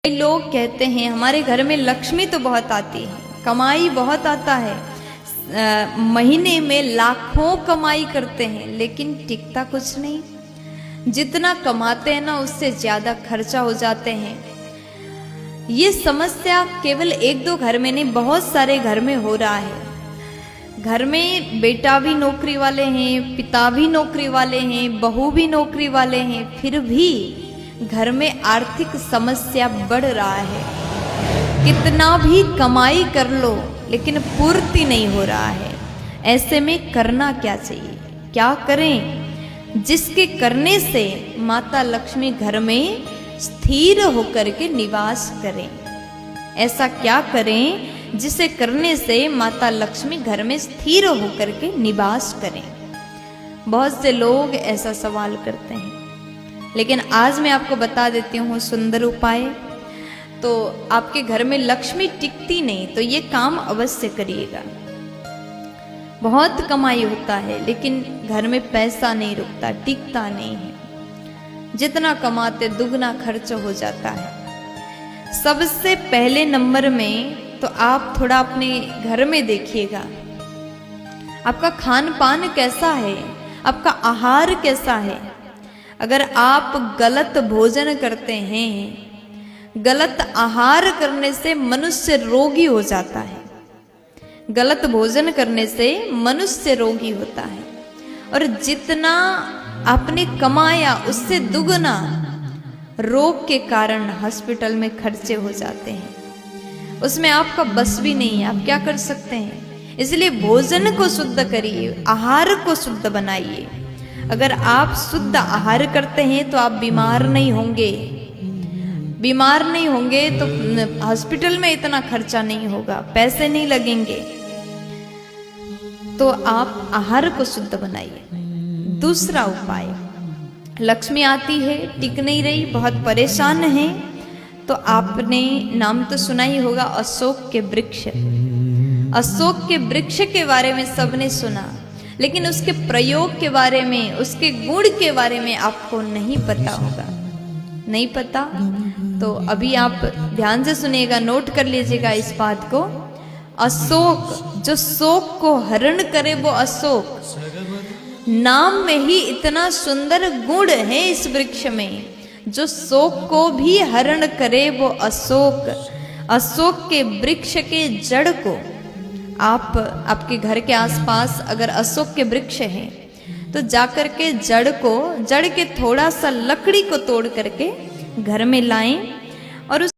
कई लोग कहते हैं हमारे घर में लक्ष्मी तो बहुत आती है, कमाई बहुत आता है, महीने में लाखों कमाई करते हैं, लेकिन टिकता कुछ नहीं। जितना कमाते हैं ना उससे ज्यादा खर्चा हो जाते हैं। ये समस्या केवल एक दो घर में नहीं, बहुत सारे घर में हो रहा है। घर में बेटा भी नौकरी वाले हैं, पिता भी नौकरी वाले हैं, बहू भी नौकरी वाले हैं, फिर भी घर में आर्थिक समस्या बढ़ रहा है। कितना भी कमाई कर लो लेकिन पूर्ति नहीं हो रहा है। ऐसे में करना क्या चाहिए, क्या करें जिसके करने से माता लक्ष्मी घर में स्थिर होकर के निवास करें? ऐसा क्या करें जिसे करने से माता लक्ष्मी घर में स्थिर होकर के निवास करें? बहुत से लोग ऐसा सवाल करते हैं, लेकिन आज मैं आपको बता देती हूँ सुंदर उपाय। तो आपके घर में लक्ष्मी टिकती नहीं तो ये काम अवश्य करिएगा। बहुत कमाई होता है लेकिन घर में पैसा नहीं रुकता, टिकता नहीं है। जितना कमाते दुगना खर्च हो जाता है। सबसे पहले नंबर में तो आप थोड़ा अपने घर में देखिएगा, आपका खान पान कैसा है, आपका आहार कैसा है। अगर आप गलत भोजन करते हैं, गलत आहार करने से मनुष्य रोगी हो जाता है। गलत भोजन करने से मनुष्य रोगी होता है। और जितना आपने कमाया उससे दुगना रोग के कारण हॉस्पिटल में खर्चे हो जाते हैं। उसमें आपका बस भी नहीं है, आप क्या कर सकते हैं? इसलिए भोजन को शुद्ध करिए, आहार को शुद्ध बनाइए। अगर आप शुद्ध आहार करते हैं तो आप बीमार नहीं होंगे। बीमार नहीं होंगे तो हॉस्पिटल में इतना खर्चा नहीं होगा, पैसे नहीं लगेंगे। तो आप आहार को शुद्ध बनाइए। दूसरा उपाय, लक्ष्मी आती है, टिक नहीं रही, बहुत परेशान है, तो आपने नाम तो सुना ही होगा अशोक के वृक्ष। अशोक के वृक्ष के बारे में सबने सुना, लेकिन उसके प्रयोग के बारे में, उसके गुण के बारे में आपको नहीं पता होगा। नहीं पता तो अभी आप ध्यान से सुनिएगा, नोट कर लीजिएगा इस बात को। अशोक, जो शोक को हरण करे वो अशोक। नाम में ही इतना सुंदर गुण है इस वृक्ष में। जो शोक को भी हरण करे वो अशोक। अशोक के वृक्ष के जड़ को आप आपके घर के आसपास अगर अशोक के वृक्ष हैं तो जाकर के जड़ के थोड़ा सा लकड़ी को तोड़ करके घर में लाएं और